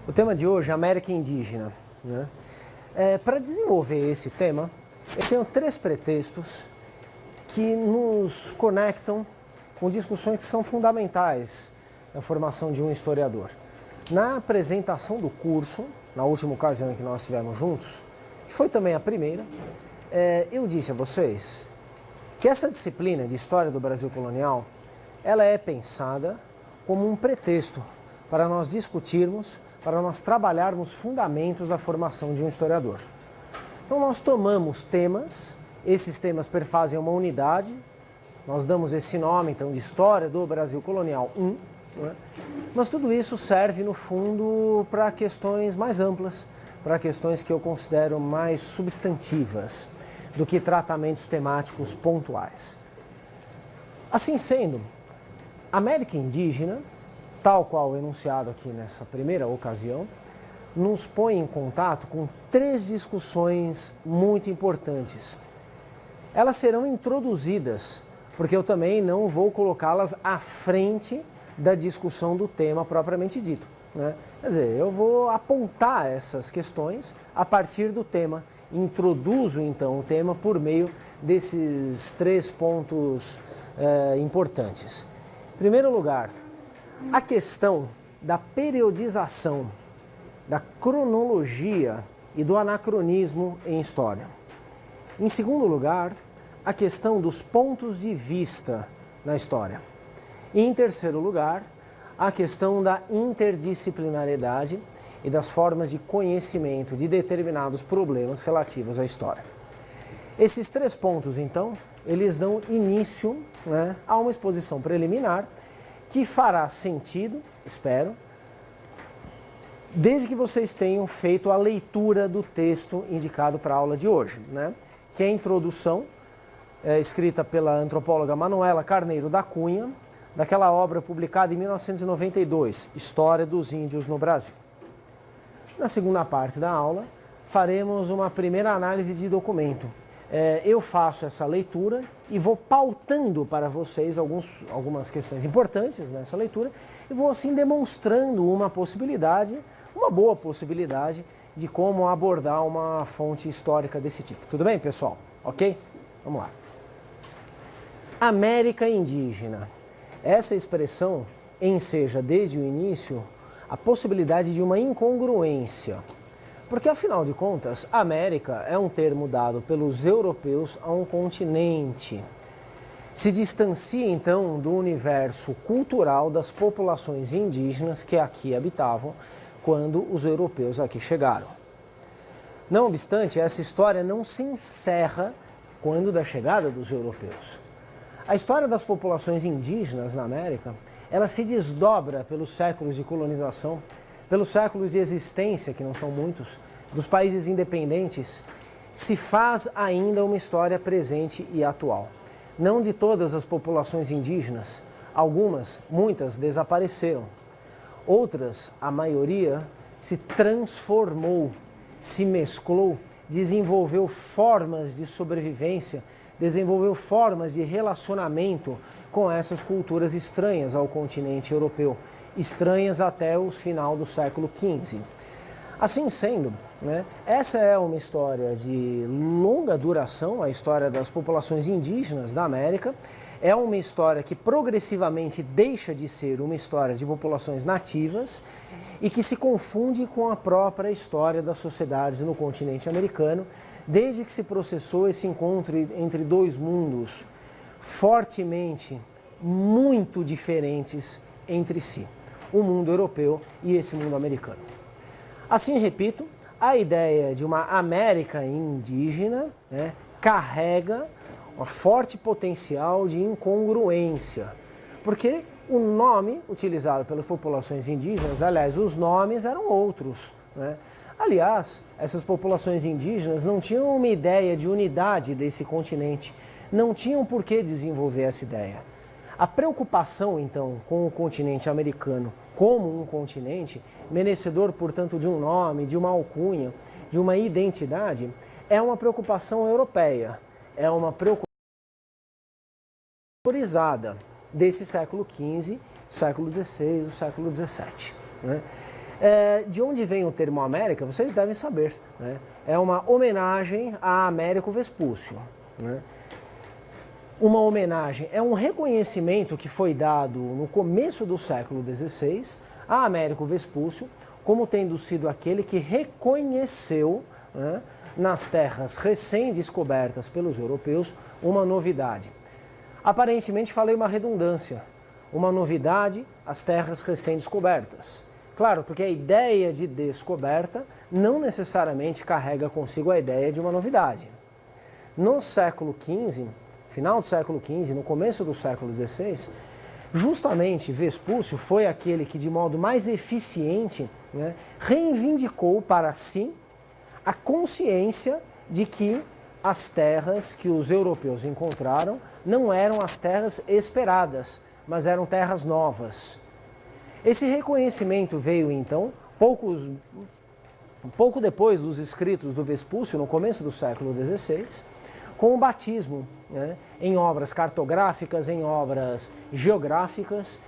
O tema de hoje é América Indígena, né? Para desenvolver esse tema, eu tenho 3 pretextos que nos conectam com discussões que são fundamentais na formação de um historiador. Na apresentação do curso, na última ocasião em que nós estivemos juntos, que foi também a primeira, eu disse a vocês que essa disciplina de História do Brasil Colonial, ela é pensada como um pretexto para nós discutirmos, para nós trabalharmos fundamentos da formação de um historiador. Então nós tomamos temas, esses temas perfazem uma unidade, nós damos esse nome então de História do Brasil Colonial 1, né? Mas tudo isso serve no fundo para questões mais amplas, para questões que eu considero mais substantivas do que tratamentos temáticos pontuais. Assim sendo, América Indígena, tal qual enunciado aqui nessa primeira ocasião, nos põe em contato com 3 discussões muito importantes. Elas serão introduzidas, porque eu também não vou colocá-las à frente da discussão do tema propriamente dito, né? Quer dizer, eu vou apontar essas questões a partir do tema, introduzo então o tema por meio desses 3 pontos importantes. Em primeiro lugar, a questão da periodização, da cronologia e do anacronismo em história. Em segundo lugar, a questão dos pontos de vista na história. E em terceiro lugar, a questão da interdisciplinariedade e das formas de conhecimento de determinados problemas relativos à história. Esses 3 pontos, então, eles dão início, né, a uma exposição preliminar que fará sentido, espero, desde que vocês tenham feito a leitura do texto indicado para a aula de hoje, né? Que é a introdução, escrita pela antropóloga Manuela Carneiro da Cunha, daquela obra publicada em 1992, História dos Índios no Brasil. Na segunda parte da aula, faremos uma primeira análise de documento. Eu faço essa leitura e vou pautando para vocês algumas questões importantes nessa leitura e vou assim demonstrando uma possibilidade, uma boa possibilidade de como abordar uma fonte histórica desse tipo. Tudo bem, pessoal? Ok? Vamos lá. América Indígena. Essa expressão enseja desde o início a possibilidade de uma incongruência. Porque, afinal de contas, América é um termo dado pelos europeus a um continente. Se distancia, então, do universo cultural das populações indígenas que aqui habitavam quando os europeus aqui chegaram. Não obstante, essa história não se encerra quando da chegada dos europeus. A história das populações indígenas na América, ela se desdobra pelos séculos de colonização, pelos séculos de existência, que não são muitos, dos países independentes, se faz ainda uma história presente e atual. Não de todas as populações indígenas, muitas desapareceram. Outras, a maioria, se transformou, se mesclou, desenvolveu formas de sobrevivência, desenvolveu formas de relacionamento com essas culturas estranhas ao continente europeu, estranhas até o final do século XV. Assim sendo, né, essa é uma história de longa duração, a história das populações indígenas da América. É uma história que progressivamente deixa de ser uma história de populações nativas e que se confunde com a própria história das sociedades no continente americano, desde que se processou esse encontro entre 2 mundos fortemente, muito diferentes entre si, o mundo europeu e esse mundo americano. Assim, repito, a ideia de uma América indígena, né, carrega um forte potencial de incongruência, porque o nome utilizado pelas populações indígenas, aliás, os nomes eram outros, né? Aliás, essas populações indígenas não tinham uma ideia de unidade desse continente, não tinham por que desenvolver essa ideia. A preocupação, então, com o continente americano como um continente, merecedor, portanto, de um nome, de uma alcunha, de uma identidade, é uma preocupação europeia, é uma preocupação desse século XV, século XVI, do século XVII, né? De onde vem o termo América, vocês devem saber, né? É uma homenagem a Américo Vespúcio, né? Uma homenagem, é um reconhecimento que foi dado no começo do século XVI a Américo Vespúcio como tendo sido aquele que reconheceu, né, nas terras recém-descobertas pelos europeus uma novidade. Aparentemente falei uma redundância, uma novidade, as terras recém-descobertas. Claro, porque a ideia de descoberta não necessariamente carrega consigo a ideia de uma novidade. No século XV, final do século XV, no começo do século XVI, justamente Vespúcio foi aquele que de modo mais eficiente, né, reivindicou para si a consciência de que as terras que os europeus encontraram não eram as terras esperadas, mas eram terras novas. Esse reconhecimento veio então, pouco depois dos escritos do Vespúcio, no começo do século XVI, com o batismo, né, em obras cartográficas, em obras geográficas,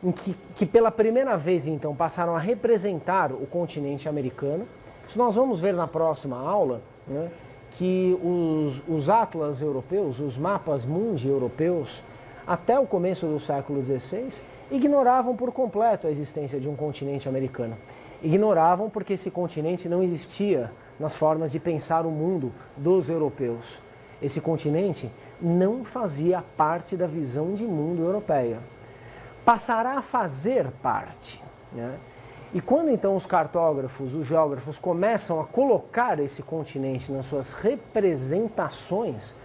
em que pela primeira vez então passaram a representar o continente americano. Isso nós vamos ver na próxima aula, né, que os atlas europeus, os mapas mundi europeus, até o começo do século XVI, ignoravam por completo a existência de um continente americano. Ignoravam porque esse continente não existia nas formas de pensar o mundo dos europeus. Esse continente não fazia parte da visão de mundo europeia. Passará a fazer parte, né? E quando então os cartógrafos, os geógrafos começam a colocar esse continente nas suas representações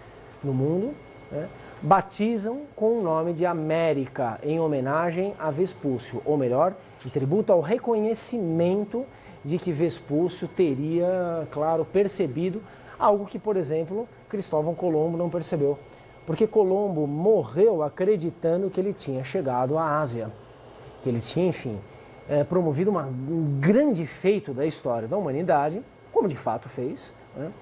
no mundo, né, batizam com o nome de América, em homenagem a Vespúcio, ou melhor, em tributo ao reconhecimento de que Vespúcio teria, claro, percebido algo que, por exemplo, Cristóvão Colombo não percebeu. Porque Colombo morreu acreditando que ele tinha chegado à Ásia, que ele tinha, enfim, promovido um grande feito da história da humanidade, como de fato fez, né?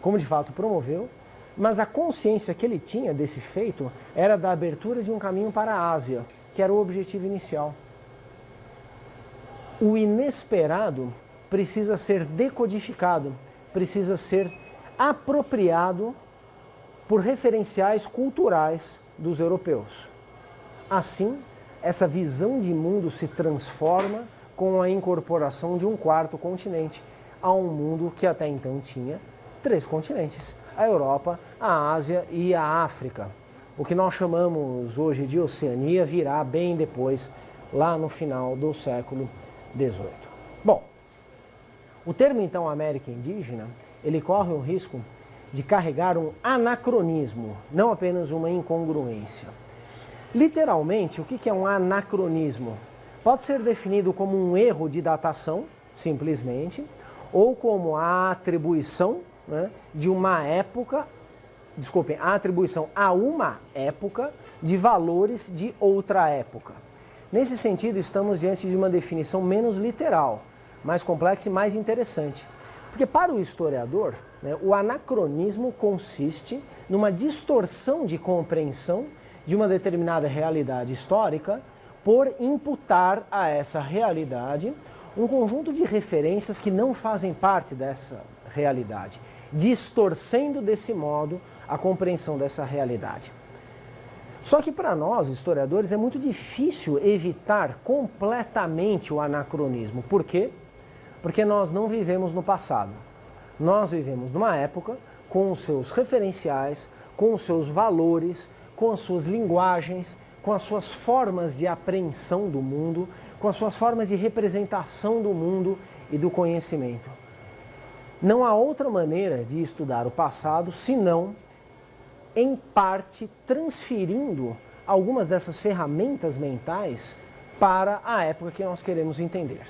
Como de fato promoveu, mas a consciência que ele tinha desse feito era da abertura de um caminho para a Ásia, que era o objetivo inicial. O inesperado precisa ser decodificado, precisa ser apropriado por referenciais culturais dos europeus. Assim, essa visão de mundo se transforma com a incorporação de um quarto continente a um mundo que até então tinha 3 continentes: a Europa, a Ásia e a África. O que nós chamamos hoje de Oceania virá bem depois, lá no final do século XVIII. Bom, o termo então América Indígena, ele corre o risco de carregar um anacronismo, não apenas uma incongruência. Literalmente, o que é um anacronismo? Pode ser definido como um erro de datação, simplesmente, ou como a atribuição, né, de uma época, a atribuição a uma época de valores de outra época. Nesse sentido, estamos diante de uma definição menos literal, mais complexa e mais interessante. Porque para o historiador, né, o anacronismo consiste numa distorção de compreensão de uma determinada realidade histórica por imputar a essa realidade um conjunto de referências que não fazem parte dessa realidade, distorcendo desse modo a compreensão dessa realidade. Só que para nós, historiadores, é muito difícil evitar completamente o anacronismo. Por quê? Porque nós não vivemos no passado. Nós vivemos numa época com os seus referenciais, com os seus valores, com as suas linguagens, com as suas formas de apreensão do mundo, com as suas formas de representação do mundo e do conhecimento. Não há outra maneira de estudar o passado senão, em parte, transferindo algumas dessas ferramentas mentais para a época que nós queremos entender.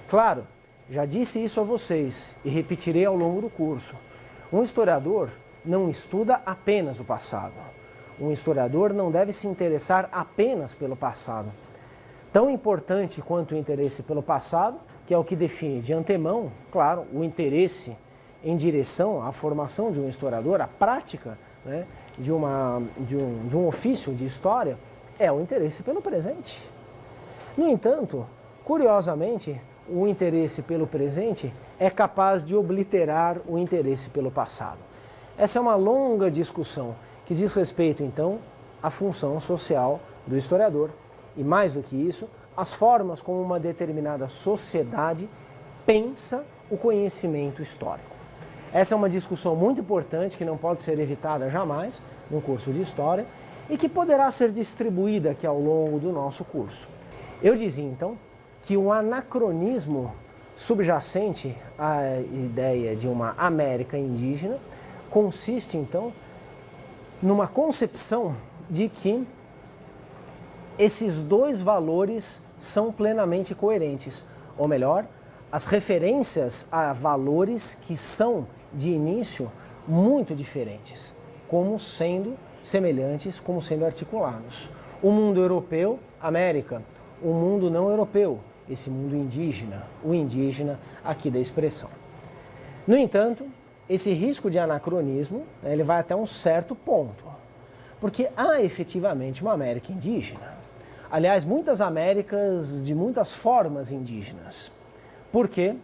Claro, já disse isso a vocês e repetirei ao longo do curso. Um historiador não estuda apenas o passado. Um historiador não deve se interessar apenas pelo passado. Tão importante quanto o interesse pelo passado, que é o que define de antemão, claro, o interesse em direção à formação de um historiador, a prática, né, de um ofício de história, é o interesse pelo presente. No entanto, curiosamente, o interesse pelo presente é capaz de obliterar o interesse pelo passado. Essa é uma longa discussão que diz respeito, então, à função social do historiador e, mais do que isso, as formas como uma determinada sociedade pensa o conhecimento histórico. Essa é uma discussão muito importante que não pode ser evitada jamais no curso de História e que poderá ser distribuída aqui ao longo do nosso curso. Eu dizia, então, que um anacronismo subjacente à ideia de uma América indígena consiste, então, numa concepção de que esses dois valores são plenamente coerentes, ou melhor, as referências a valores que são, de início, muito diferentes, como sendo semelhantes, como sendo articulados. O mundo europeu, América, o mundo não europeu, esse mundo indígena, o indígena aqui da expressão. No entanto, esse risco de anacronismo, ele vai até um certo ponto, porque há efetivamente uma América indígena. Aliás, muitas Américas de muitas formas indígenas. Por quê?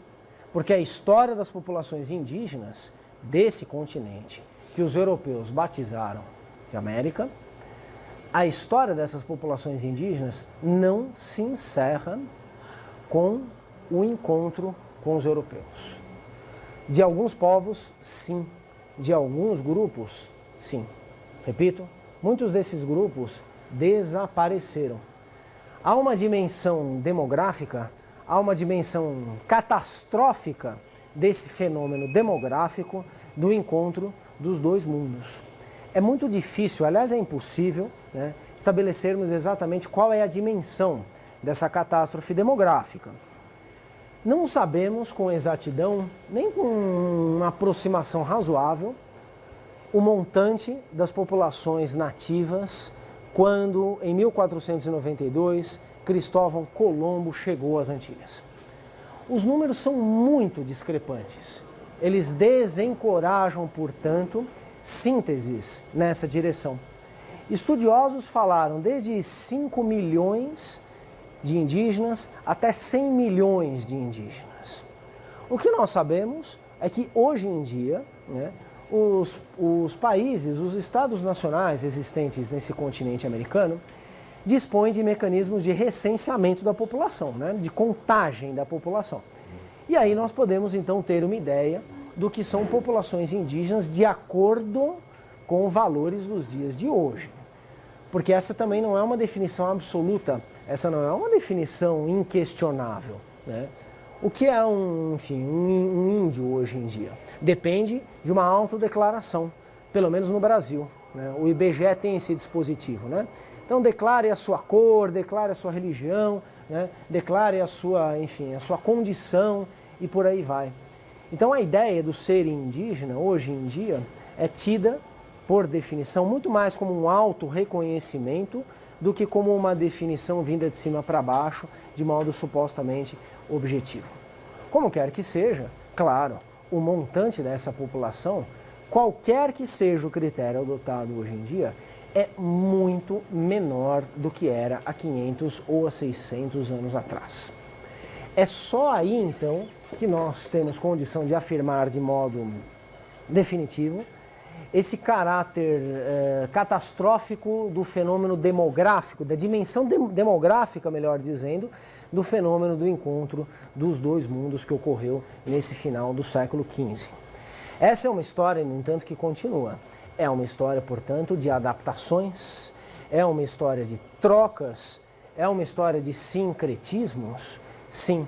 Porque a história das populações indígenas desse continente, que os europeus batizaram de América, a história dessas populações indígenas não se encerra com o encontro com os europeus. De alguns povos, sim. De alguns grupos, sim. Repito, muitos desses grupos desapareceram. Há uma dimensão demográfica, há uma dimensão catastrófica desse fenômeno demográfico do encontro dos dois mundos. É muito difícil, aliás é impossível, né, estabelecermos exatamente qual é a dimensão dessa catástrofe demográfica. Não sabemos com exatidão, nem com uma aproximação razoável, o montante das populações nativas quando, em 1492, Cristóvão Colombo chegou às Antilhas. Os números são muito discrepantes. Eles desencorajam, portanto, sínteses nessa direção. Estudiosos falaram desde 5 milhões de indígenas até 100 milhões de indígenas. O que nós sabemos é que hoje em dia, né, os países, os estados nacionais existentes nesse continente americano dispõem de mecanismos de recenseamento da população, né, de contagem da população. E aí nós podemos então ter uma ideia do que são populações indígenas de acordo com valores dos dias de hoje. Porque essa também não é uma definição absoluta, essa não é uma definição inquestionável, né? O que é um índio hoje em dia? Depende de uma autodeclaração, pelo menos no Brasil, né? O IBGE tem esse dispositivo, né? Então declare a sua cor, declare a sua religião, né? Declare a sua, a sua condição e por aí vai. Então a ideia do ser indígena hoje em dia é tida, por definição, muito mais como um auto-reconhecimento do que como uma definição vinda de cima para baixo, de modo supostamente objetivo. Como quer que seja, claro, o montante dessa população, qualquer que seja o critério adotado hoje em dia, é muito menor do que era há 500 ou há 600 anos atrás. É só aí, então, que nós temos condição de afirmar de modo definitivo esse caráter catastrófico do fenômeno demográfico, da dimensão demográfica, melhor dizendo, do fenômeno do encontro dos dois mundos que ocorreu nesse final do século XV. Essa é uma história, no entanto, que continua. É uma história, portanto, de adaptações, é uma história de trocas, é uma história de sincretismos, sim,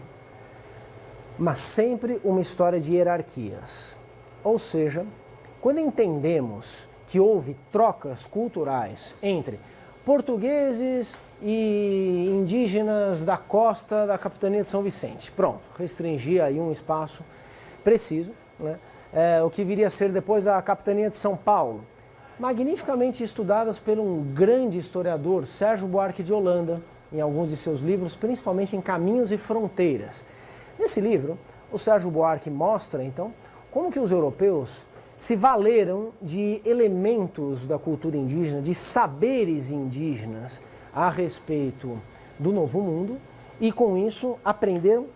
mas sempre uma história de hierarquias. Ou seja, quando entendemos que houve trocas culturais entre portugueses e indígenas da costa da capitania de São Vicente, pronto, restringir aí um espaço preciso, né? O que viria a ser depois a capitania de São Paulo, magnificamente estudadas por um grande historiador, Sérgio Buarque de Holanda, em alguns de seus livros, principalmente em Caminhos e Fronteiras. Nesse livro, o Sérgio Buarque mostra, então, como que os europeus se valeram de elementos da cultura indígena, de saberes indígenas a respeito do Novo Mundo e, com isso, aprenderam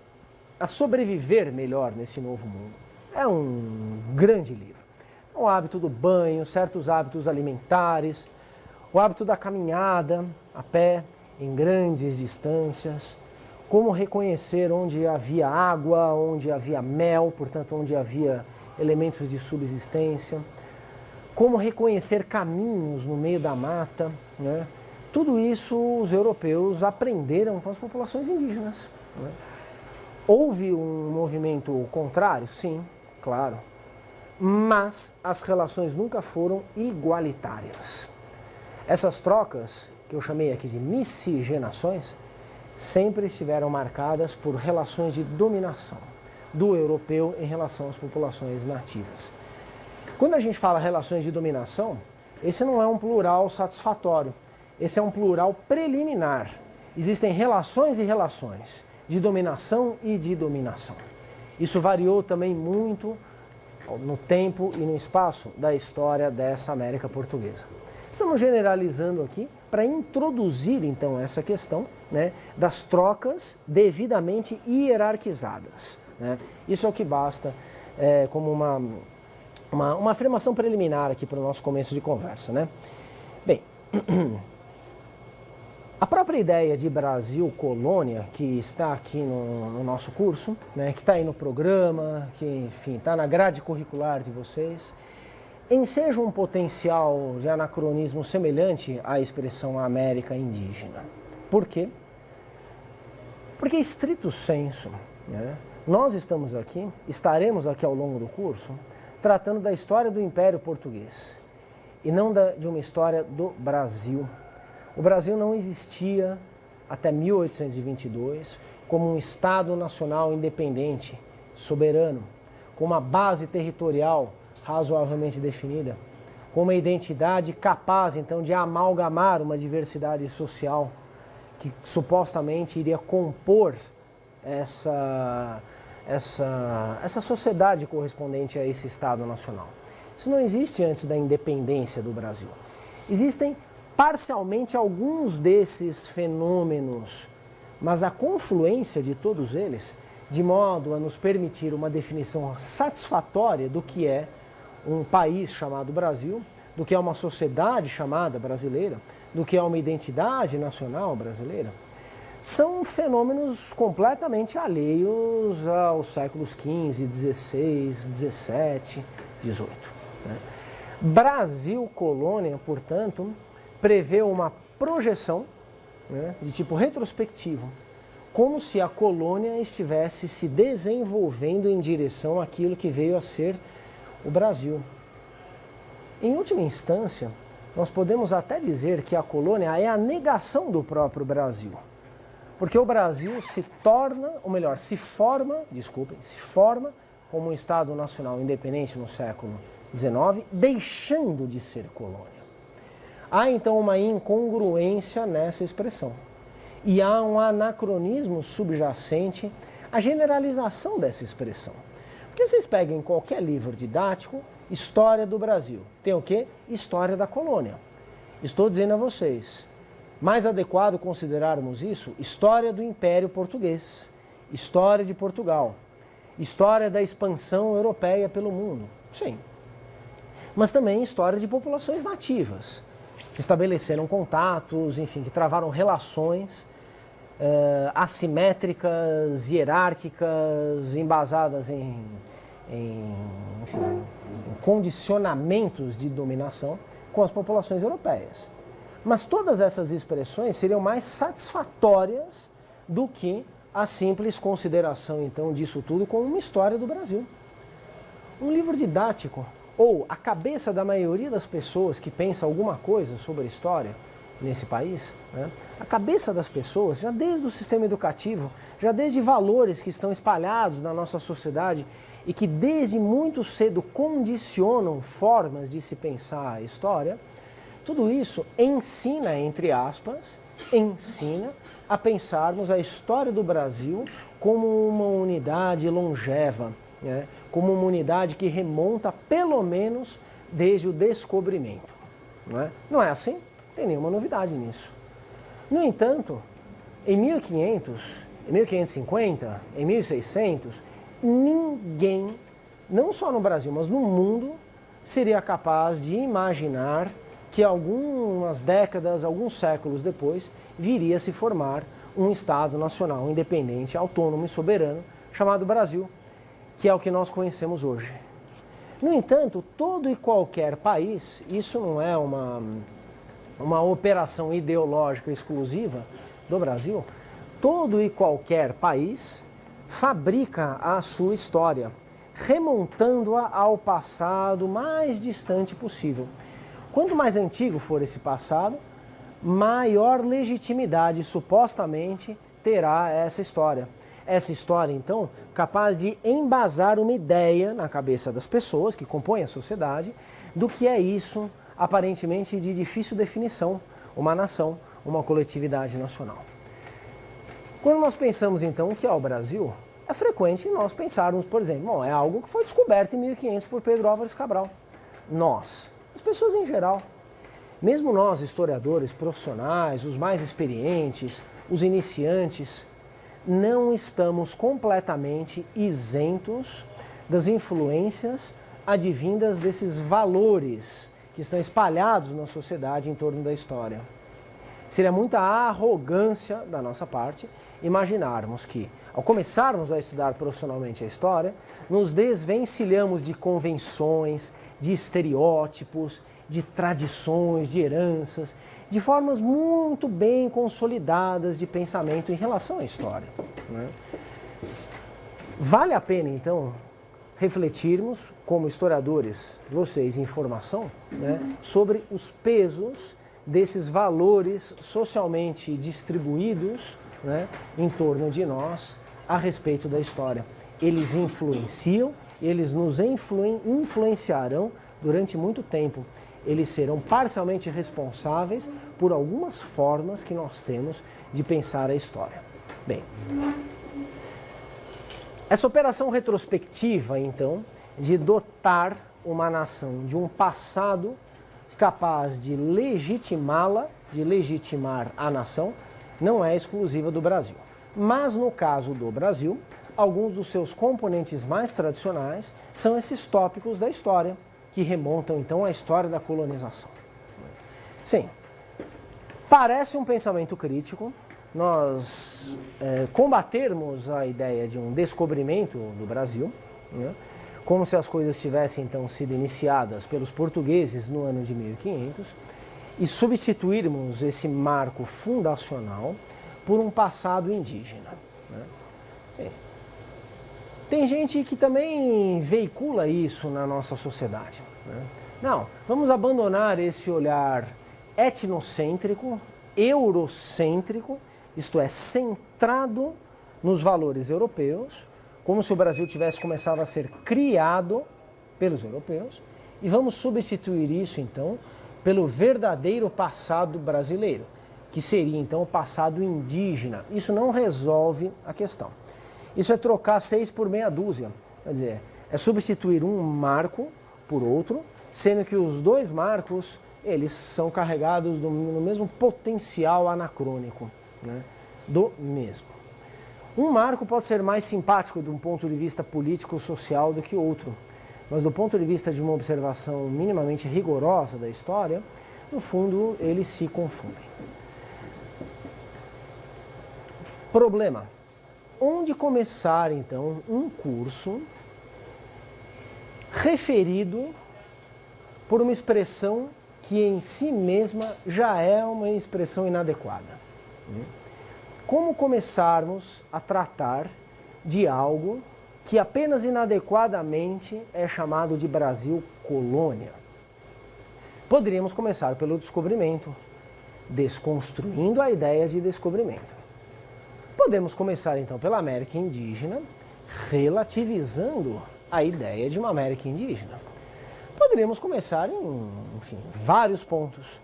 a sobreviver melhor nesse novo mundo. É um grande livro. O hábito do banho, certos hábitos alimentares, o hábito da caminhada a pé em grandes distâncias, como reconhecer onde havia água, onde havia mel, portanto, onde havia elementos de subsistência, como reconhecer caminhos no meio da mata, né? Tudo isso os europeus aprenderam com as populações indígenas, né? Houve um movimento contrário? Sim, claro. Mas as relações nunca foram igualitárias. Essas trocas, que eu chamei aqui de miscigenações, sempre estiveram marcadas por relações de dominação do europeu em relação às populações nativas. Quando a gente fala relações de dominação, esse não é um plural satisfatório, esse é um plural preliminar. Existem relações e relações de dominação e de dominação. Isso variou também muito no tempo e no espaço da história dessa América portuguesa. Estamos generalizando aqui para introduzir então essa questão, né, das trocas devidamente hierarquizadas, né? Isso é o que basta como uma afirmação preliminar aqui para o nosso começo de conversa, né? Bem, a própria ideia de Brasil colônia, que está aqui no nosso curso, né, que está aí no programa, que enfim está na grade curricular de vocês, enseja um potencial de anacronismo semelhante à expressão América indígena. Por quê? Porque, estrito sensu, né, nós estaremos aqui ao longo do curso, tratando da história do Império Português e não de uma história do Brasil. O Brasil não existia até 1822 como um Estado nacional independente, soberano, com uma base territorial razoavelmente definida, com uma identidade capaz, então, de amalgamar uma diversidade social que supostamente iria compor essa sociedade correspondente a esse Estado nacional. Isso não existe antes da independência do Brasil. Existem parcialmente alguns desses fenômenos, mas a confluência de todos eles, de modo a nos permitir uma definição satisfatória do que é um país chamado Brasil, do que é uma sociedade chamada brasileira, do que é uma identidade nacional brasileira, são fenômenos completamente alheios aos séculos XV, XVI, XVII, XVIII. Né? Brasil colônia, portanto, prevê uma projeção, né, de tipo retrospectivo, como se a colônia estivesse se desenvolvendo em direção àquilo que veio a ser o Brasil. Em última instância, nós podemos até dizer que a colônia é a negação do próprio Brasil. Porque o Brasil se forma como um Estado nacional independente no século XIX, deixando de ser colônia. Há então uma incongruência nessa expressão. E há um anacronismo subjacente à generalização dessa expressão. Porque vocês peguem qualquer livro didático, História do Brasil. Tem o quê? História da colônia. Estou dizendo a vocês, mais adequado considerarmos isso, História do Império Português, História de Portugal, História da expansão europeia pelo mundo. Sim. Mas também História de populações nativas, que estabeleceram contatos, enfim, que travaram relações assimétricas, hierárquicas, embasadas em condicionamentos de dominação com as populações europeias. Mas todas essas expressões seriam mais satisfatórias do que a simples consideração, então, disso tudo como uma história do Brasil. Um livro didático, ou a cabeça da maioria das pessoas que pensa alguma coisa sobre a história nesse país, né? A cabeça das pessoas, já desde o sistema educativo, já desde valores que estão espalhados na nossa sociedade e que desde muito cedo condicionam formas de se pensar a história, tudo isso ensina, entre aspas, a pensarmos a história do Brasil como uma unidade longeva, né? Como uma unidade que remonta pelo menos desde o descobrimento. Não é assim? Não tem nenhuma novidade nisso. No entanto, em 1500, em 1550, em 1600, ninguém, não só no Brasil, mas no mundo, seria capaz de imaginar que algumas décadas, alguns séculos depois, viria a se formar um Estado nacional independente, autônomo e soberano, chamado Brasil, que é o que nós conhecemos hoje. No entanto, todo e qualquer país, isso não é uma operação ideológica exclusiva do Brasil, todo e qualquer país fabrica a sua história, remontando-a ao passado mais distante possível. Quanto mais antigo for esse passado, maior legitimidade supostamente terá essa história. Essa história, então, capaz de embasar uma ideia na cabeça das pessoas que compõem a sociedade do que é isso, aparentemente de difícil definição, uma nação, uma coletividade nacional. Quando nós pensamos, então, o que é o Brasil, é frequente nós pensarmos, por exemplo, bom, é algo que foi descoberto em 1500 por Pedro Álvares Cabral. Nós, as pessoas em geral, mesmo nós, historiadores profissionais, os mais experientes, os iniciantes, não estamos completamente isentos das influências advindas desses valores que estão espalhados na sociedade em torno da história. Seria muita arrogância da nossa parte imaginarmos que, ao começarmos a estudar profissionalmente a história, nos desvencilhamos de convenções, de estereótipos, de tradições, de heranças, de formas muito bem consolidadas de pensamento em relação à história, né? Vale a pena, então, refletirmos, como historiadores, vocês em formação, né, sobre os pesos desses valores socialmente distribuídos, né, em torno de nós a respeito da história. Eles influenciam, eles nos influenciarão durante muito tempo. Eles serão parcialmente responsáveis por algumas formas que nós temos de pensar a história. Bem, essa operação retrospectiva, então, de dotar uma nação de um passado capaz de legitimá-la, de legitimar a nação, não é exclusiva do Brasil. Mas, no caso do Brasil, alguns dos seus componentes mais tradicionais são esses tópicos da história, que remontam, então, à história da colonização. Sim, parece um pensamento crítico nós combatermos a ideia de um descobrimento do Brasil, né, como se as coisas tivessem, então, sido iniciadas pelos portugueses no ano de 1500 e substituirmos esse marco fundacional por um passado indígena, né? Sim. Tem gente que também veicula isso na nossa sociedade, né? Não, vamos abandonar esse olhar etnocêntrico, eurocêntrico, isto é, centrado nos valores europeus, como se o Brasil tivesse começado a ser criado pelos europeus, e vamos substituir isso, então, pelo verdadeiro passado brasileiro, que seria, então, o passado indígena. Isso não resolve a questão. Isso é trocar 6 por meia dúzia, quer dizer, é substituir um marco por outro, sendo que os dois marcos, eles são carregados no mesmo potencial anacrônico, né, do mesmo. Um marco pode ser mais simpático de um ponto de vista político-social do que outro, mas do ponto de vista de uma observação minimamente rigorosa da história, no fundo, eles se confundem. Problema. Onde começar, então, um curso referido por uma expressão que em si mesma já é uma expressão inadequada? Como começarmos a tratar de algo que apenas inadequadamente é chamado de Brasil colônia? Poderíamos começar pelo descobrimento, desconstruindo a ideia de descobrimento. Podemos começar, então, pela América indígena, relativizando a ideia de uma América indígena. Poderíamos começar em, enfim, vários pontos.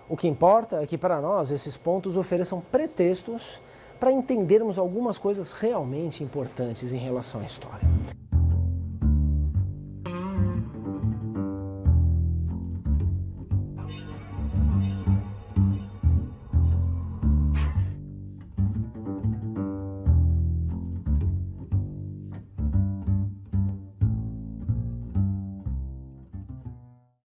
O que importa é que, para nós, esses pontos ofereçam pretextos para entendermos algumas coisas realmente importantes em relação à história.